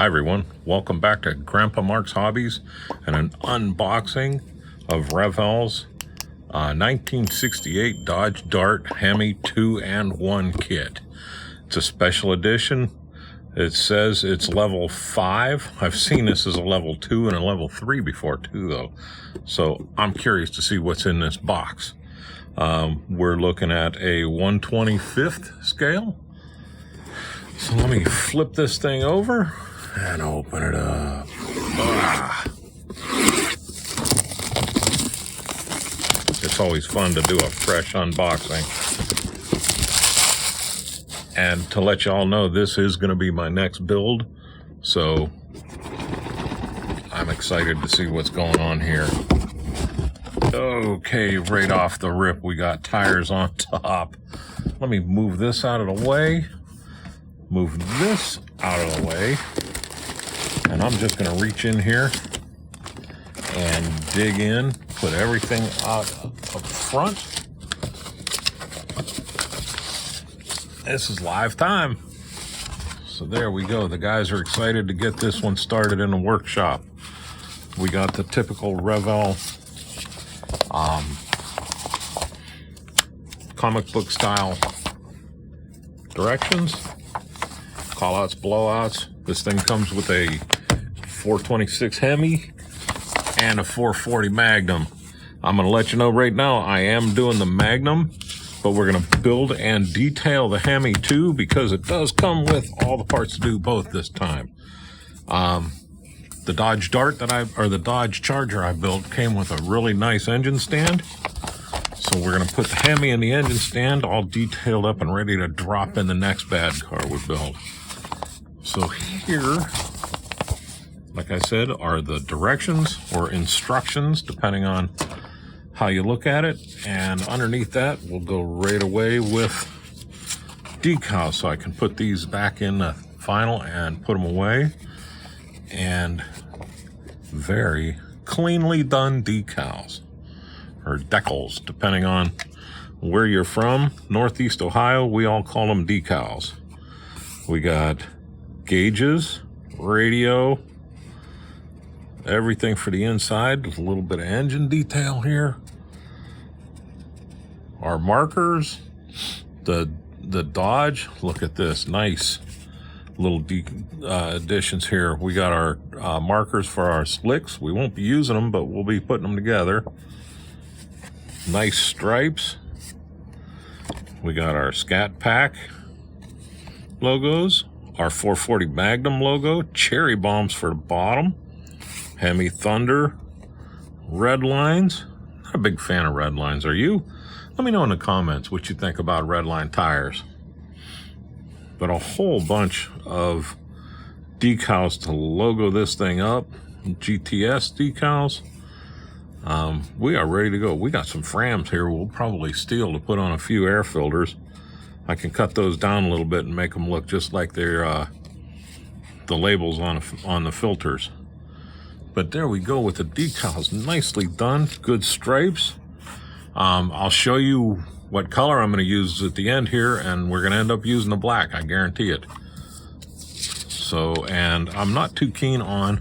Hi everyone, welcome back to Grandpa Mark's Hobbies and an unboxing of Revell's 1968 Dodge Dart HEMI 2n1 kit. It's a special edition. It says it's level 5. I've seen this as a level 2 and a level 3 before too though. So I'm curious to see what's in this box. We're looking at a 1/25th scale. So let me flip this thing over and open it up. It's always fun to do a fresh unboxing. And to let y'all know, this is going to be my next build. So I'm excited to see what's going on here. Okay, right off the rip, we got tires on top. Let me move this out of the way. Move this out of the way. And I'm just going to reach in here and dig in, put everything out up front. This is live time. So there we go. The guys are excited to get this one started in the workshop. We got the typical Revell comic book style directions, callouts, blowouts. This thing comes with a 426 HEMI and a 440 Magnum. I'm going to let you know right now, I am doing the Magnum, but we're going to build and detail the HEMI too, because it does come with all the parts to do both this time. The Dodge Dart the Dodge Charger I built came with a really nice engine stand. So we're going to put the HEMI in the engine stand all detailed up and ready to drop in the next bad car we build. So here, like I said, are the directions or instructions, depending on how you look at it. And underneath that, we'll go right away with decals. So I can put these back in the final and put them away. And very cleanly done decals, or decals, depending on where you're from. Northeast Ohio, we all call them decals. We got gauges, radio, everything for the inside. There's a little bit of engine detail here. Our markers, the Dodge, look at this, nice little additions here. We got our markers for our slicks. We won't be using them, but we'll be putting them together. Nice stripes. We got our Scat Pack logos, our 440 Magnum logo, cherry bombs for the bottom, HEMI Thunder, red lines. Not a big fan of red lines, are you? Let me know in the comments what you think about red line tires. But a whole bunch of decals to logo this thing up, GTS decals. We are ready to go. We got some Frams here we'll probably steal to put on a few air filters. I can cut those down a little bit and make them look just like they're the labels on the filters. But there we go with the decals, nicely done, good stripes. I'll show you what color I'm going to use at the end here, and we're going to end up using the black, I guarantee it. So, and I'm not too keen on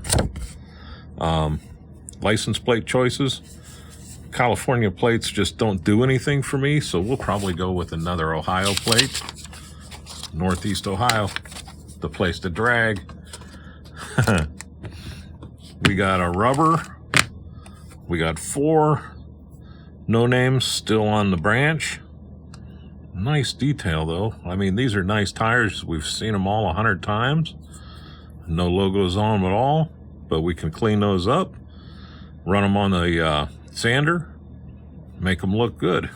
license plate choices. California plates just don't do anything for me, so we'll probably go with another Ohio plate. Northeast Ohio, the place to drag. We got a rubber. We got 4 no names still on the branch. Nice detail though. I mean, these are nice tires. We've seen them all 100 times. No logos on them at all, but we can clean those up, run them on the sander, make them look good.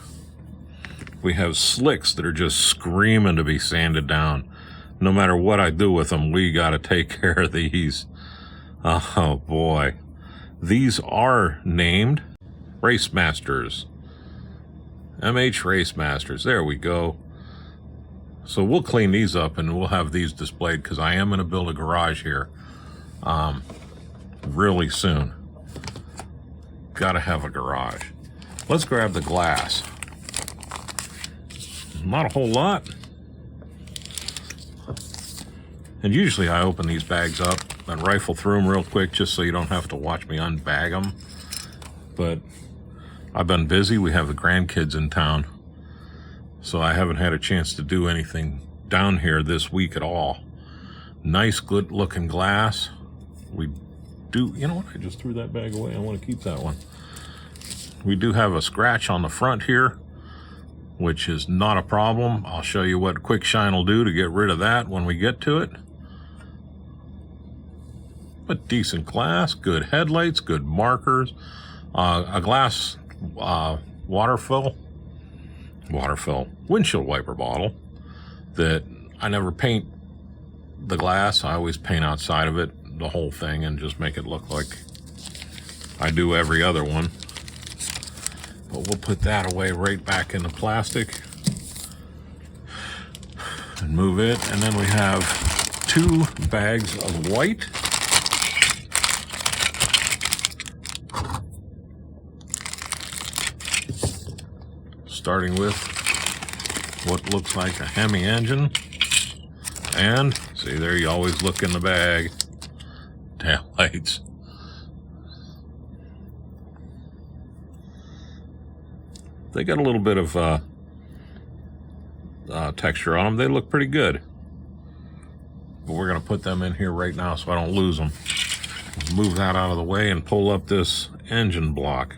We have slicks that are just screaming to be sanded down. No matter what I do with them, we got to take care of these. Oh boy. These are named Race Masters. MH Race Masters. There we go. So we'll clean these up and we'll have these displayed, because I am going to build a garage here really soon. Gotta have a garage. Let's grab the glass. Not a whole lot. And usually I open these bags up and rifle through them real quick just so you don't have to watch me unbag them. But I've been busy. We have the grandkids in town, so I haven't had a chance to do anything down here this week at all. Nice, good looking glass. We do, you know what? I just threw that bag away. I want to keep that one. We do have a scratch on the front here, which is not a problem. I'll show you what quick shine will do to get rid of that when we get to it. But decent glass, good headlights, good markers, a glass windshield wiper bottle that I never paint the glass. I always paint outside of it, the whole thing, and just make it look like I do every other one. But we'll put that away right back in the plastic and move it. And then we have 2 bags of white. Starting with what looks like a HEMI engine. And see there, you always look in the bag. Tail lights. They got a little bit of texture on them. They look pretty good. But we're going to put them in here right now so I don't lose them. Let's move that out of the way and pull up this engine block.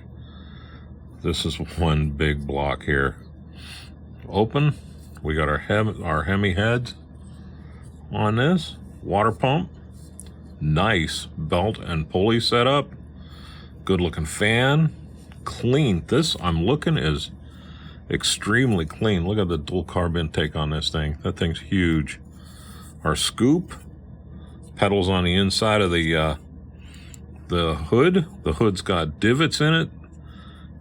This is one big block here. Open. We got our HEMI heads on this. Water pump. Nice belt and pulley setup. Good looking fan. Clean. This, I'm looking, is extremely clean. Look at the dual carb intake on this thing. That thing's huge. Our scoop. Pedals on the inside of the hood. The hood's got divots in it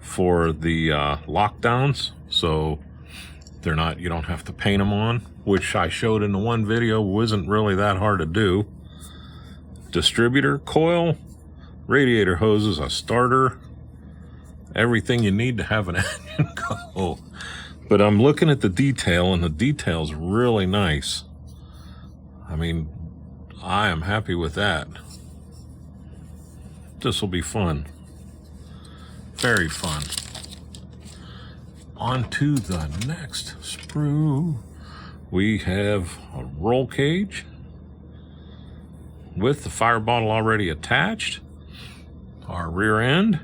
for the lockdowns, so they're not, you don't have to paint them on, which I showed in the one video wasn't really that hard to do. Distributor, coil, radiator hoses, a starter, everything you need to have an engine go. But I'm looking at the detail, and the detail's really nice. I mean, I am happy with that. This will be fun. Very fun. On to the next sprue. We have a roll cage with the fire bottle already attached. Our rear end.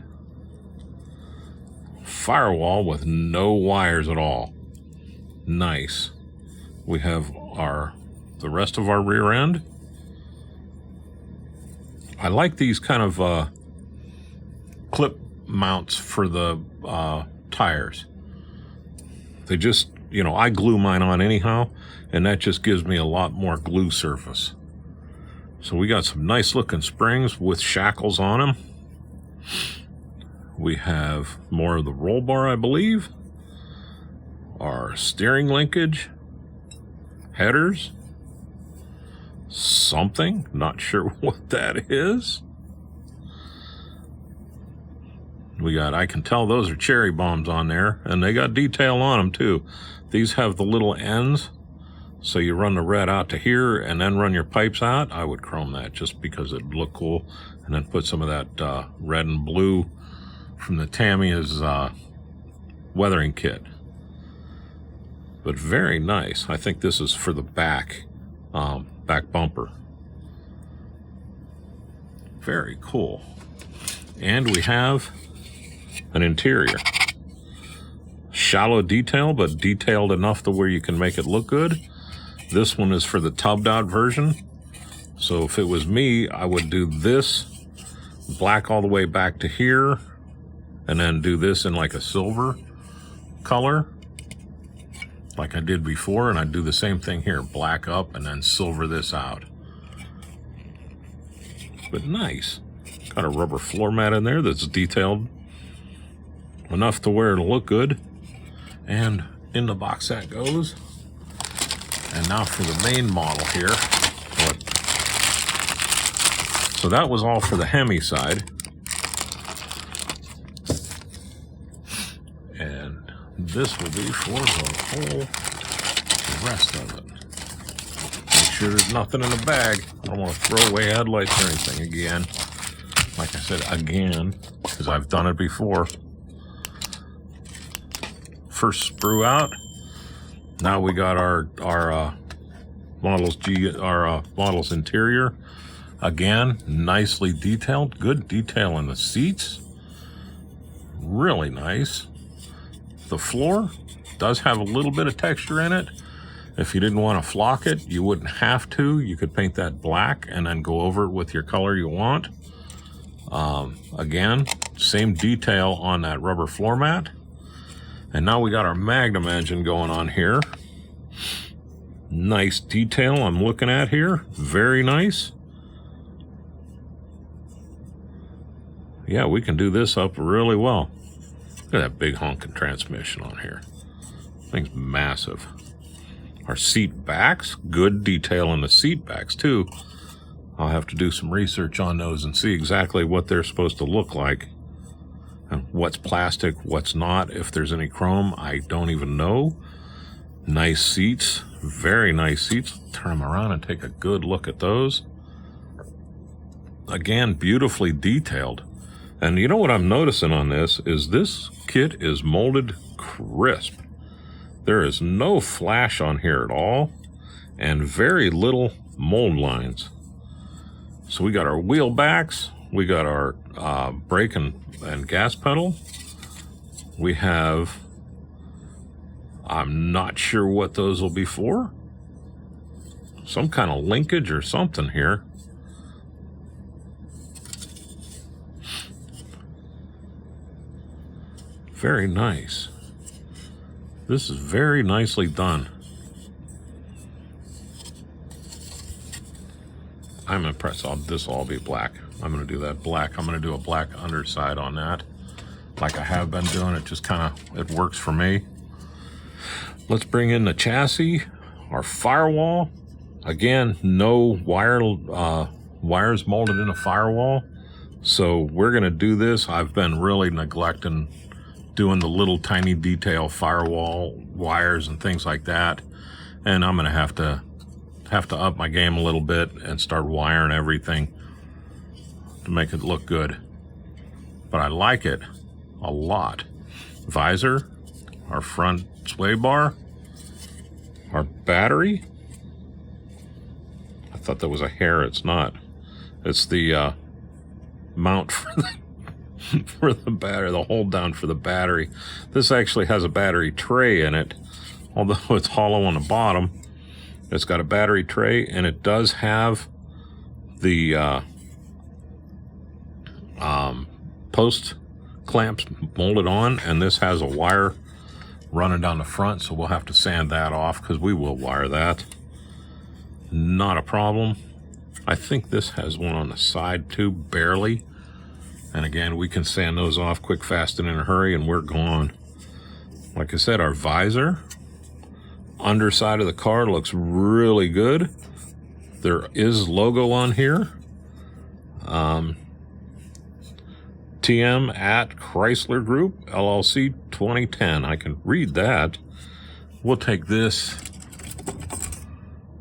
Firewall with no wires at all. Nice. We have the rest of our rear end. I like these kind of clip mounts for the tires. They just, you know, I glue mine on anyhow, and that just gives me a lot more glue surface. So we got some nice looking springs with shackles on them. We have more of the roll bar, I believe. Our steering linkage, headers, something, not sure what that is. We got, I can tell those are cherry bombs on there, and they got detail on them too. These have the little ends, so you run the red out to here and then run your pipes out. I would chrome that just because it'd look cool, and then put some of that red and blue from the Tamiya's weathering kit. But very nice. I think this is for the back bumper. Very cool. And we have an interior. Shallow detail, but detailed enough to where you can make it look good. This one is for the tubbed out version. So if it was me, I would do this black all the way back to here, and then do this in like a silver color, like I did before, and I'd do the same thing here, black up and then silver this out. But nice. Got a rubber floor mat in there that's detailed enough to where it'll look good. And in the box that goes. And now for the main model here. So that was all for the HEMI side. And this will be for the whole rest of it. Make sure there's nothing in the bag. I don't want to throw away headlights or anything again. Like I said, again, because I've done it before. First sprue out. Now we got our model's interior. Again, nicely detailed. Good detail in the seats. Really nice. The floor does have a little bit of texture in it. If you didn't want to flock it, you wouldn't have to. You could paint that black and then go over it with your color you want. Again, same detail on that rubber floor mat. And now we got our Magnum engine going on here. Nice detail I'm looking at here. Very nice. Yeah, we can do this up really well. Look at that big honking transmission on here. Thing's massive. Our seat backs, good detail in the seat backs too. I'll have to do some research on those and see exactly what they're supposed to look like. And what's plastic, what's not. If there's any chrome, I don't even know. Nice seats, very nice seats. Turn them around and take a good look at those. Again, beautifully detailed. And you know what I'm noticing on this kit is molded crisp. There is no flash on here at all, and very little mold lines. So we got our wheel backs, we got our brake and gas pedal. We have, I'm not sure what those will be for. Some kind of linkage or something here. Very nice. This is very nicely done. I'm impressed. This will all be black. I'm going to do that black. I'm going to do a black underside on that, like I have been doing. It just kind of, it works for me. Let's bring in the chassis, our firewall. Again, no wires molded in a firewall. So we're going to do this. I've been really neglecting doing the little tiny detail firewall wires and things like that. And I'm going to have to up my game a little bit and start wiring everything to make it look good. But I like it a lot. Visor, our front sway bar, our battery. I thought that was a hair. It's not. It's the mount for the for the battery, the hold down for the battery. This actually has a battery tray in it, although it's hollow on the bottom. It's got a battery tray, and it does have the post clamps molded on, and this has a wire running down the front, so we'll have to sand that off because we will wire that. Not a problem. I think this has one on the side too, barely. And again, we can sand those off quick, fast, and in a hurry, and we're gone. Like I said, our visor, underside of the car looks really good. There is logo on here. TM at Chrysler Group, LLC 2010. I can read that. We'll take this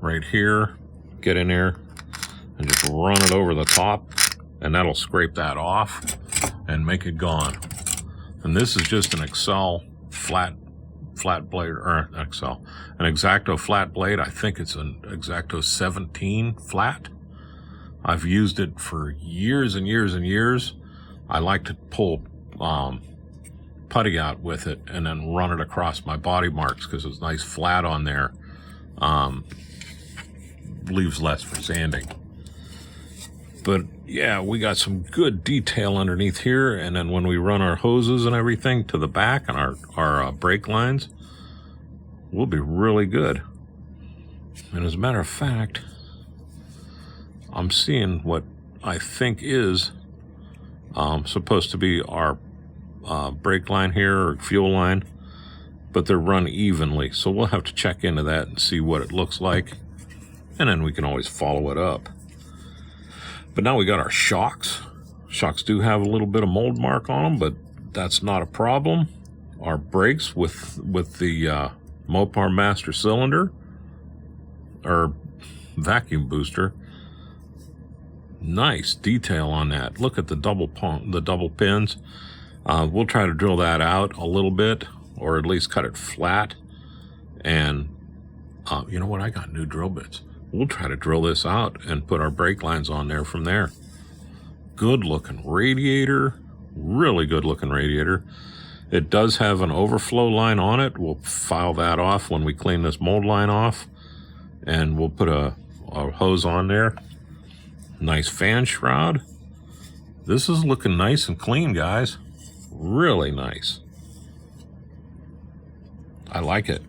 right here, get in there, and just run it over the top. And that'll scrape that off and make it gone. And this is just an Excel flat blade, or an X-Acto flat blade. I think it's an X-Acto 17 flat. I've used it for years and years and years. I like to pull putty out with it and then run it across my body marks because it's nice flat on there. Leaves less for sanding. But yeah, we got some good detail underneath here, and then when we run our hoses and everything to the back and our brake lines, we'll be really good. And as a matter of fact, I'm seeing what I think is supposed to be our brake line here, or fuel line, but they're run evenly, so we'll have to check into that and see what it looks like, and then we can always follow it up. But now we got our shocks. Shocks do have a little bit of mold mark on them, but that's not a problem. Our brakes with the Mopar master cylinder, or vacuum booster. Nice detail on that. Look at the double pins. We'll try to drill that out a little bit, or at least cut it flat. And you know what? I got new drill bits. We'll try to drill this out and put our brake lines on there from there. Good looking radiator. Really good looking radiator. It does have an overflow line on it. We'll file that off when we clean this mold line off. And we'll put a hose on there. Nice fan shroud. This is looking nice and clean, guys. Really nice. I like it.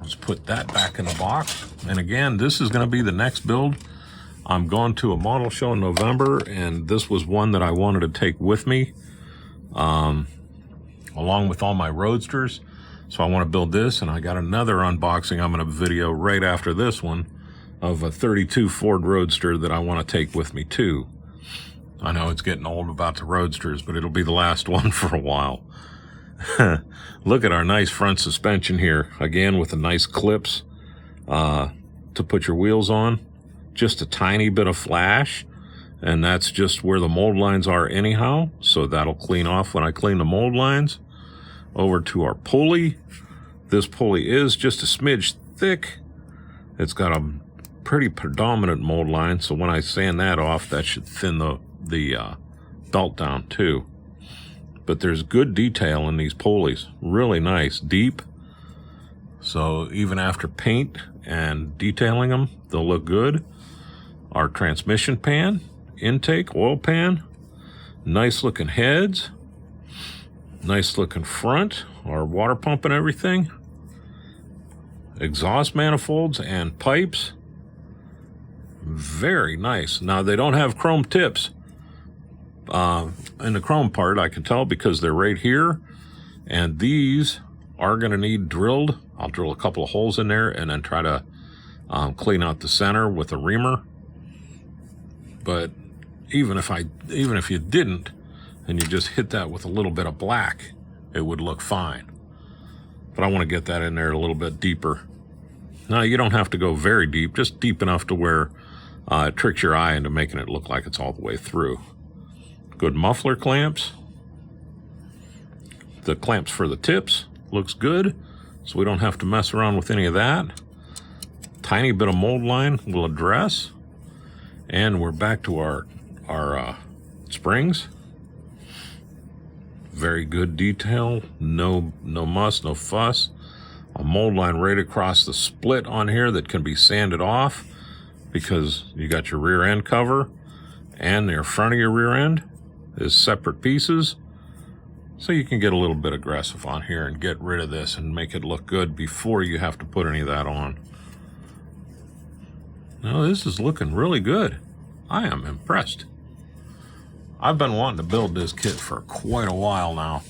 Let's put that back in the box. And again, this is going to be the next build. I'm going to a model show in November, and this was one that I wanted to take with me, along with all my Roadsters. So I want to build this, and I got another unboxing I'm going to video right after this one of a 32 Ford Roadster that I want to take with me too. I know it's getting old about the Roadsters, but it'll be the last one for a while. Look at our nice front suspension here. Again, with the nice clips to put your wheels on. Just a tiny bit of flash, and that's just where the mold lines are anyhow. So that'll clean off when I clean the mold lines. Over to our pulley. This pulley is just a smidge thick. It's got a pretty predominant mold line, so when I sand that off, that should thin the belt down too. But there's good detail in these pulleys. Really nice, deep. So even after paint and detailing them, they'll look good. Our transmission pan, intake, oil pan, nice looking heads, nice looking front, our water pump and everything. Exhaust manifolds and pipes. Very nice. Now, they don't have chrome tips in the chrome part, I can tell, because they're right here. And these are going to need drilled. I'll drill a couple of holes in there and then try to clean out the center with a reamer. But even if you didn't, and you just hit that with a little bit of black, it would look fine. But I want to get that in there a little bit deeper. Now, you don't have to go very deep, just deep enough to where it tricks your eye into making it look like it's all the way through. Good muffler clamps. The clamps for the tips looks good, so we don't have to mess around with any of that. Tiny bit of mold line we'll address. And we're back to our springs. Very good detail. No muss, no fuss. A mold line right across the split on here that can be sanded off, because you got your rear end cover and your front of your rear end is separate pieces. So you can get a little bit aggressive on here and get rid of this and make it look good before you have to put any of that on. Now, this is looking really good. I am impressed. I've been wanting to build this kit for quite a while now.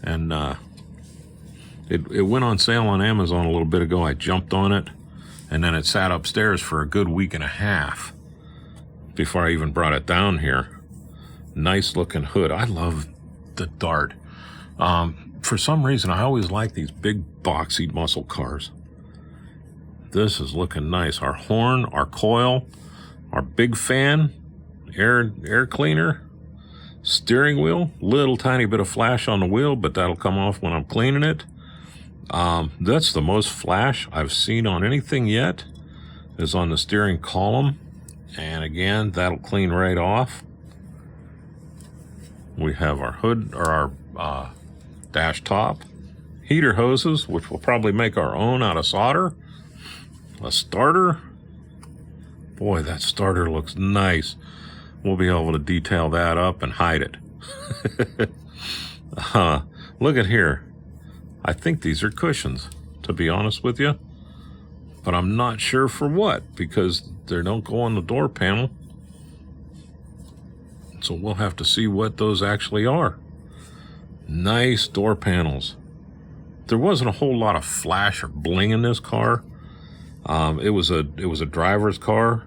And it went on sale on Amazon a little bit ago. I jumped on it. And then it sat upstairs for a good week and a half before I even brought it down here. Nice looking hood. I love the Dart. For some reason, I always like these big boxy muscle cars. This is looking nice. Our horn, our coil, our big fan, air cleaner, steering wheel, little tiny bit of flash on the wheel, but that'll come off when I'm cleaning it. That's the most flash I've seen on anything yet, is on the steering column. And again, that'll clean right off. We have our hood, or our dash top, heater hoses, which we'll probably make our own out of solder. A starter. Boy, that starter looks nice. We'll be able to detail that up and hide it. Look at here. I think these are cushions, to be honest with you. But I'm not sure for what, because they don't go on the door panel. So we'll have to see what those actually are. Nice door panels. There wasn't a whole lot of flash or bling in this car. It was a driver's car,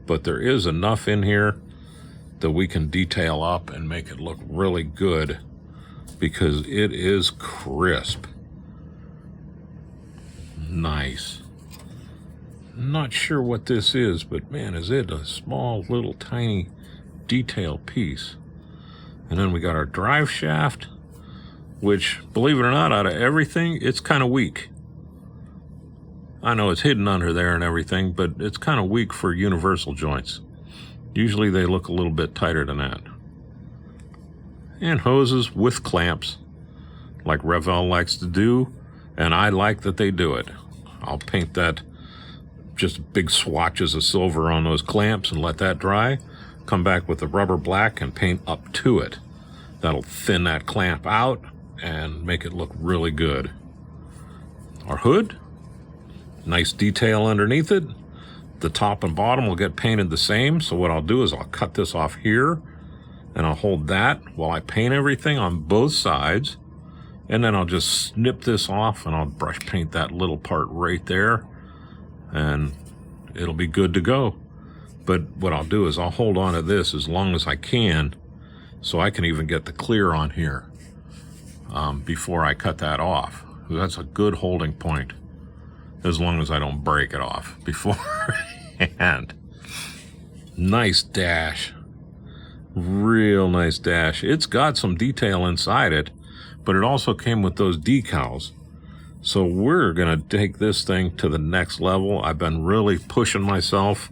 but there is enough in here that we can detail up and make it look really good, because it is crisp. Nice. Not sure what this is, but man, is it a small little tiny detail piece. And then we got our drive shaft, which, believe it or not, out of everything, it's kind of weak. I know it's hidden under there and everything, but it's kind of weak for universal joints. Usually they look a little bit tighter than that. And hoses with clamps, like Revell likes to do, and I like that they do it. I'll paint that, just big swatches of silver on those clamps and let that dry. Come back with the rubber black and paint up to it. That'll thin that clamp out and make it look really good. Our hood, nice detail underneath it. The top and bottom will get painted the same, so what I'll do is I'll cut this off here, and I'll hold that while I paint everything on both sides, and then I'll just snip this off and I'll brush paint that little part right there, and it'll be good to go. But what I'll do is I'll hold on to this as long as I can, so I can even get the clear on here before I cut that off. That's a good holding point, as long as I don't break it off beforehand. Nice dash. Real nice dash. It's got some detail inside it, but it also came with those decals. So we're going to take this thing to the next level. I've been really pushing myself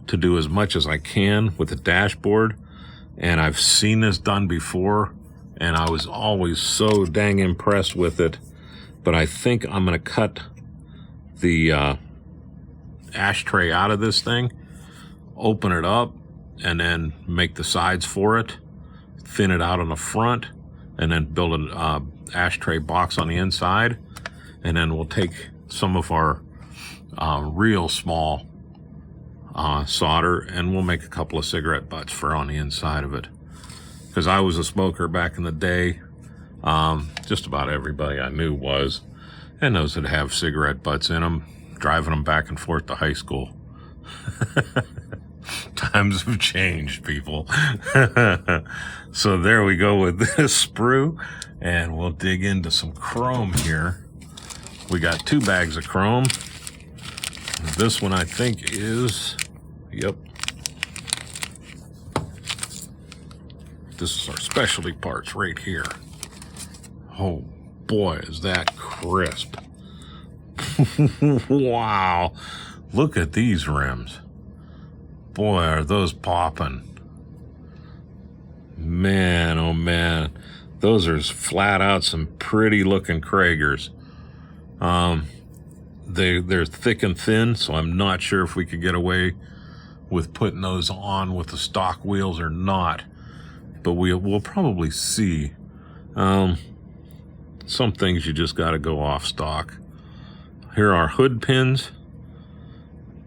to do as much as I can with the dashboard, and I've seen this done before, and I was always so dang impressed with it. But I think I'm going to cut the ashtray out of this thing, open it up, and then make the sides for it, thin it out on the front, and then build an ashtray box on the inside. And then we'll take some of our real small solder, and we'll make a couple of cigarette butts for on the inside of it. Because I was a smoker back in the day. Just about everybody I knew was, and those that have cigarette butts in them, driving them back and forth to high school. Times have changed, people. So there we go with this sprue, and we'll dig into some chrome here. We got 2 bags of chrome. This one I think is, yep, this is our specialty parts right here. Oh boy, is that crisp. Wow, look at these rims. Boy, are those popping. Man, oh man, those are flat out some pretty looking Kragers. They're thick and thin, so I'm not sure if we could get away with putting those on with the stock wheels or not, but we'll probably see. Some things you just got to go off stock. Here are hood pins.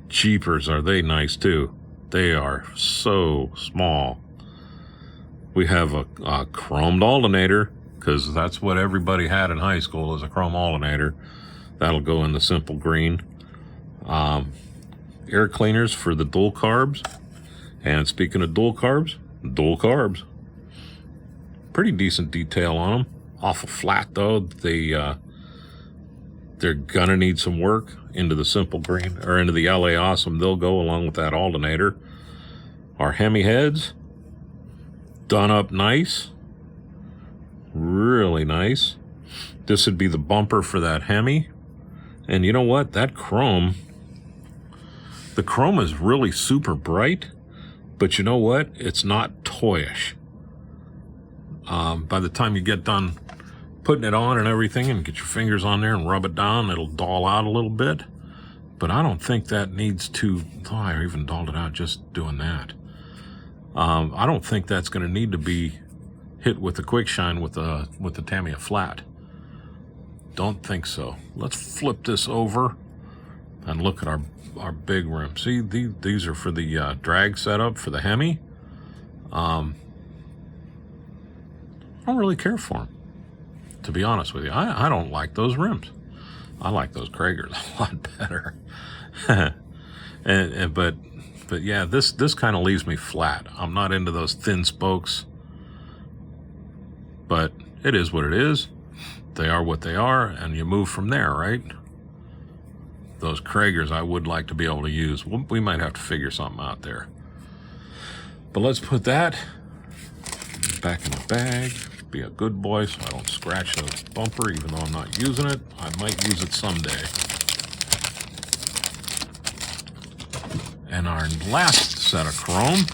Jeepers, are they nice too. They are so small. We have a chromed alternator, because that's what everybody had in high school, is a chrome alternator. That'll go in the simple green. Air cleaners for the dual carbs. And speaking of dual carbs, pretty decent detail on them. Awful flat though. They're gonna need some work into the simple green, or into the LA Awesome. They'll go along with that alternator. Our HEMI heads, done up nice. Really nice. This would be the bumper for that HEMI. And you know what? That chrome, the chrome is really super bright, but you know what? It's not toyish. By the time you get done putting it on and everything and get your fingers on there and rub it down, it'll dull out a little bit. But I don't think that needs to, oh, I even dulled it out just doing that. I don't think that's going to need to be hit with the quick shine with the Tamiya flat. Don't think so. Let's flip this over and look at our big rim. See, these are for the drag setup for the HEMI. I don't really care for them, to be honest with you. I don't like those rims. I like those Kragers a lot better. But yeah, this kind of leaves me flat. I'm not into those thin spokes, but it is what it is. They are what they are, and you move from there, right? those Kragers I would like to be able to use. We might have to figure something out there. But let's put that back in the bag. Be a good boy so I don't scratch the bumper, even though I'm not using it. I might use it someday. And our last set of chrome,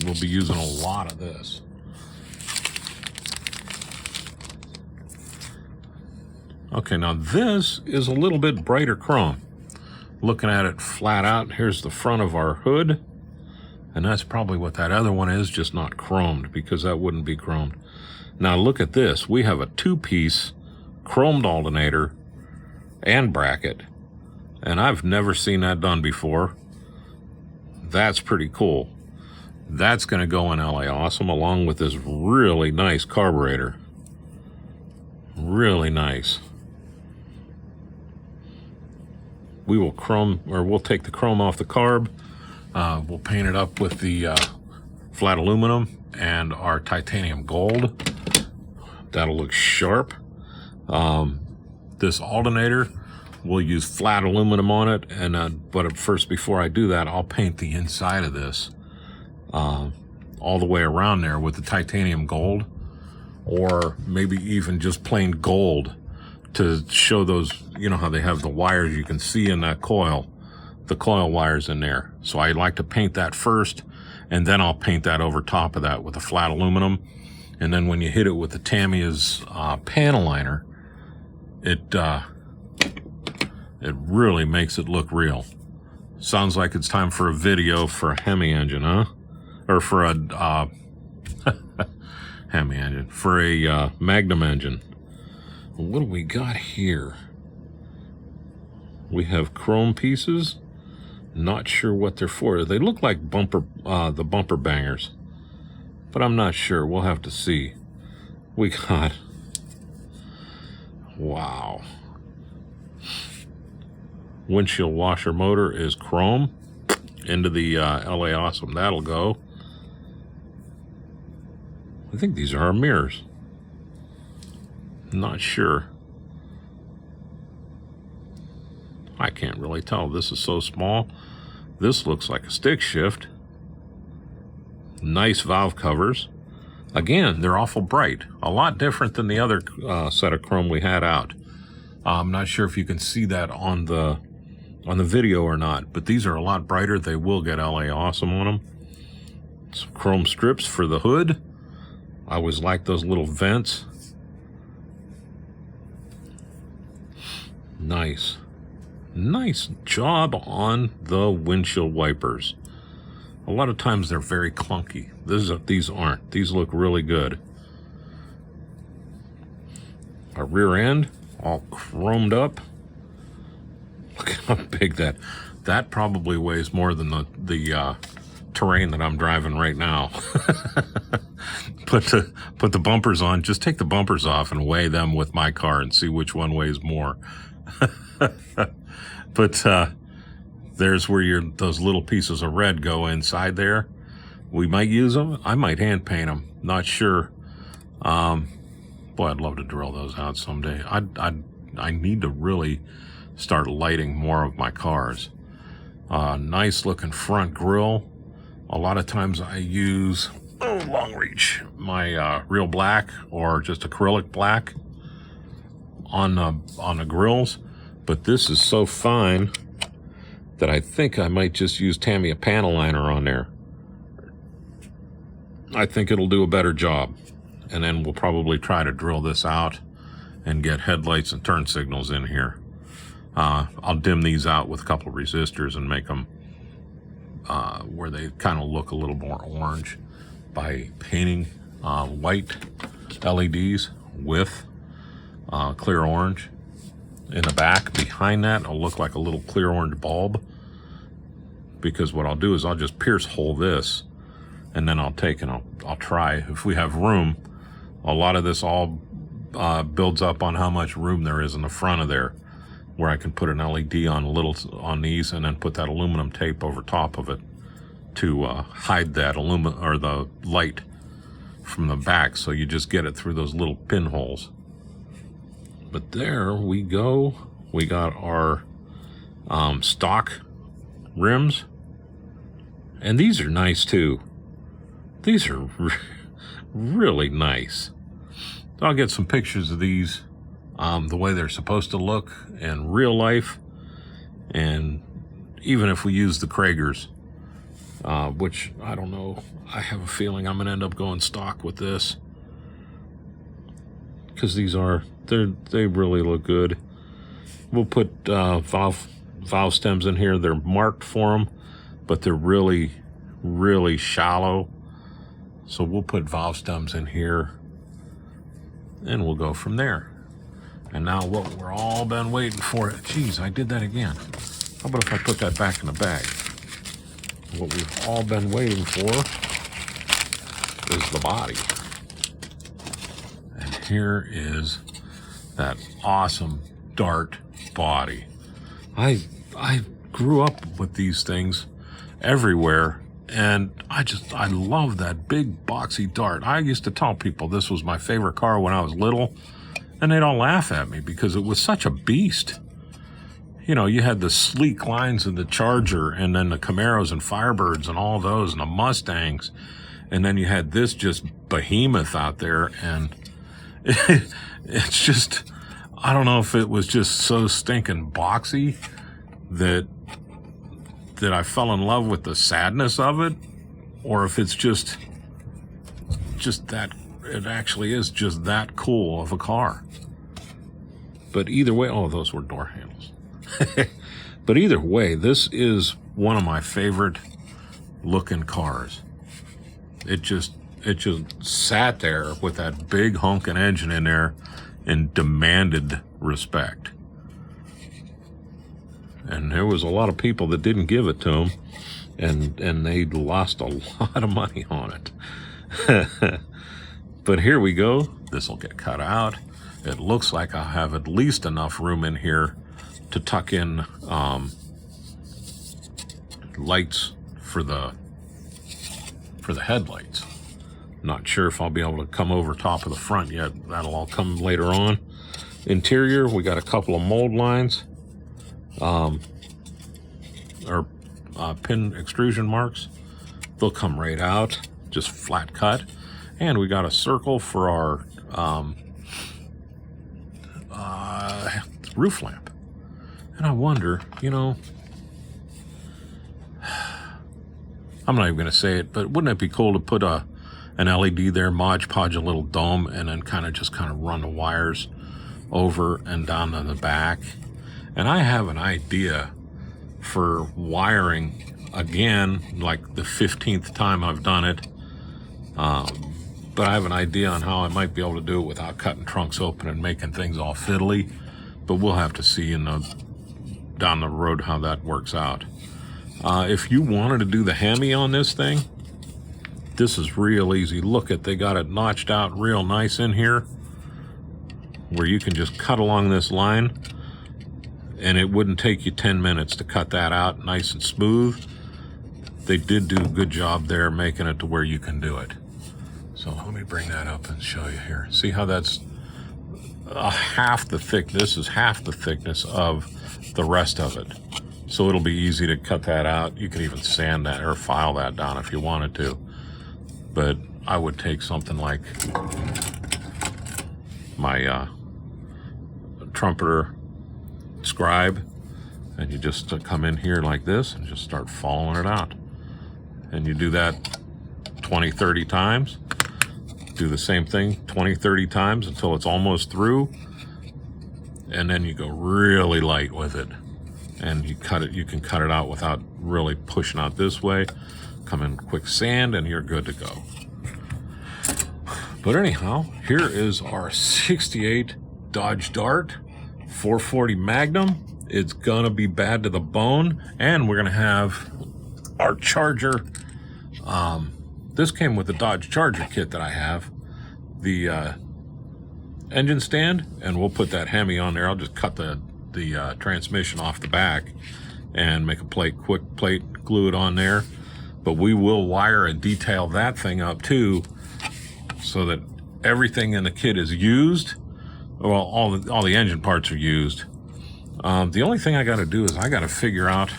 we'll be using a lot of this. Okay, now this is a little bit brighter chrome. Looking at it flat out, here's the front of our hood. And that's probably what that other one is, just not chromed, because that wouldn't be chromed. Now look at this. We have a 2-piece chromed alternator and bracket. And I've never seen that done before. That's pretty cool. That's going to go in LA Awesome along with this really nice carburetor. Really nice. We will we'll take the chrome off the carb. We'll paint it up with the flat aluminum and our titanium gold. That'll look sharp. This alternator, we'll use flat aluminum on it. And but first, before I do that, I'll paint the inside of this all the way around there with the titanium gold, or maybe even just plain gold to show those, you know how they have the wires you can see in that coil, the coil wires in there. So I like to paint that first, and then I'll paint that over top of that with the flat aluminum. And then when you hit it with the Tamiya's panel liner, it really makes it look real. Sounds like it's time for a video for a HEMI engine, huh? Or for a HEMI engine, for a Magnum engine. What do we got here? We have chrome pieces. Not sure what they're for. They look like the bumper bangers, but I'm not sure. We'll have to see. We got, wow. Windshield washer motor is chrome. Into the LA Awesome. That'll go. I think these are our mirrors. Not sure. I can't really tell. This is so small. This looks like a stick shift. Nice valve covers. Again, they're awful bright. A lot different than the other set of chrome we had out. I'm not sure if you can see that on the video or not, but these are a lot brighter. They will get LA Awesome on them. Some chrome strips for the hood. I always like those little vents. Nice. Nice job on the windshield wipers. A lot of times they're very clunky. These aren't. These look really good. Our rear end, all chromed up. Look how big that probably weighs more than the terrain that I'm driving right now. Put the bumpers on. Just take the bumpers off and weigh them with my car and see which one weighs more. But there's where those little pieces of red go inside there. We might use them. I might hand paint them. Not sure. Boy, I'd love to drill those out someday. I need to really start lighting more of my cars. Nice looking front grille. A lot of times I use long reach, my real black or just acrylic black on the grills. But this is so fine that I think I might just use Tamiya panel liner on there. I think it'll do a better job. And then we'll probably try to drill this out and get headlights and turn signals in here. I'll dim these out with a couple of resistors and make them where they kind of look a little more orange by painting white LEDs with clear orange. In the back, behind that, it'll look like a little clear orange bulb. Because what I'll do is I'll just pierce hole this, and then I'll take and I'll try, if we have room. A lot of this all builds up on how much room there is in the front of there, where I can put an LED on these and then put that aluminum tape over top of it to hide that aluminum or the light from the back, so you just get it through those little pinholes. But there we go. We got our stock rims. And these are nice too. These are really nice. So I'll get some pictures of these the way they're supposed to look in real life. And even if we use the Kragers, which I don't know, I have a feeling I'm going to end up going stock with this. Because these they really look good. We'll put valve stems in here. They're marked for them, but they're really, really shallow. So we'll put valve stems in here, and we'll go from there. And now what we're all been waiting for. Geez, I did that again. How about if I put that back in the bag? What we've all been waiting for is the body. And here is that awesome Dart body. I grew up with these things everywhere, and I love that big boxy Dart. I used to tell people this was my favorite car when I was little, and they'd all laugh at me because it was such a beast. You know, you had the sleek lines of the Charger, and then the Camaros and Firebirds and all those, and the Mustangs, and then you had this just behemoth out there, and it's just, I don't know if it was just so stinking boxy that I fell in love with the sadness of it, or if it's just that it actually is just that cool of a car. But either way, oh, those were door handles. But either way, this is one of my favorite looking cars. It just sat there with that big honking engine in there and demanded respect. And there was a lot of people that didn't give it to him, and they lost a lot of money on it. But here we go. This will get cut out. It looks like I have at least enough room in here to tuck in lights for the headlights. Not sure if I'll be able to come over top of the front yet. That'll all come later on. Interior, we got a couple of mold lines, or pin extrusion marks. They'll come right out, just flat cut. And we got a circle for our roof lamp. And I wonder, you know, I'm not even going to say it, but wouldn't it be cool to put an LED there, Mod Podge a little dome, and then kind of run the wires over and down on the back? And I have an idea for wiring, again, like the 15th time I've done it. But I have an idea on how I might be able to do it without cutting trunks open and making things all fiddly. But we'll have to see down the road how that works out. If you wanted to do the HEMI on this thing, this is real easy. Look they got it notched out real nice in here, where you can just cut along this line, and it wouldn't take you 10 minutes to cut that out nice and smooth. They did do a good job there making it to where you can do it. So let me bring that up and show you here. See how that's half the thickness. This is half the thickness of the rest of it. So it'll be easy to cut that out. You can even sand that or file that down if you wanted to. But I would take something like my trumpeter scribe, and you just come in here like this and just start following it out. And you do that 20, 30 times. Do the same thing 20, 30 times until it's almost through. And then you go really light with it. And you cut it. You can cut it out without really pushing out this way. Come in quick sand and you're good to go. But anyhow, here is our 68 Dodge Dart 440 Magnum. It's gonna be bad to the bone, and we're gonna have our Charger. This came with the Dodge Charger kit that I have, the engine stand, and we'll put that HEMI on there. I'll just cut the transmission off the back and make a quick plate, glue it on there. But we will wire and detail that thing up too, so that everything in the kit is used, well, all the engine parts are used. The only thing I got to do is I got to figure out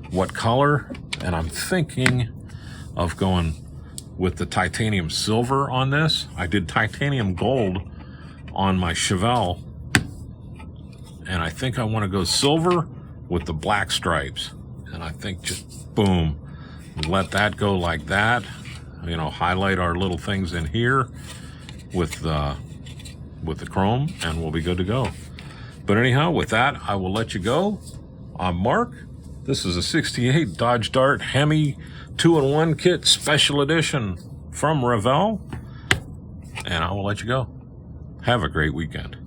what color, and I'm thinking of going with the titanium silver on this. I did titanium gold on my Revell, and I think I want to go silver with the black stripes. And I think just boom, let that go like that. You know, highlight our little things in here with the chrome, and we'll be good to go. But anyhow, with that, I will let you go. I'm Mark. This is a 68 Dodge Dart HEMI 2-in-1 kit special edition from Revell, and I will let you go. Have a great weekend.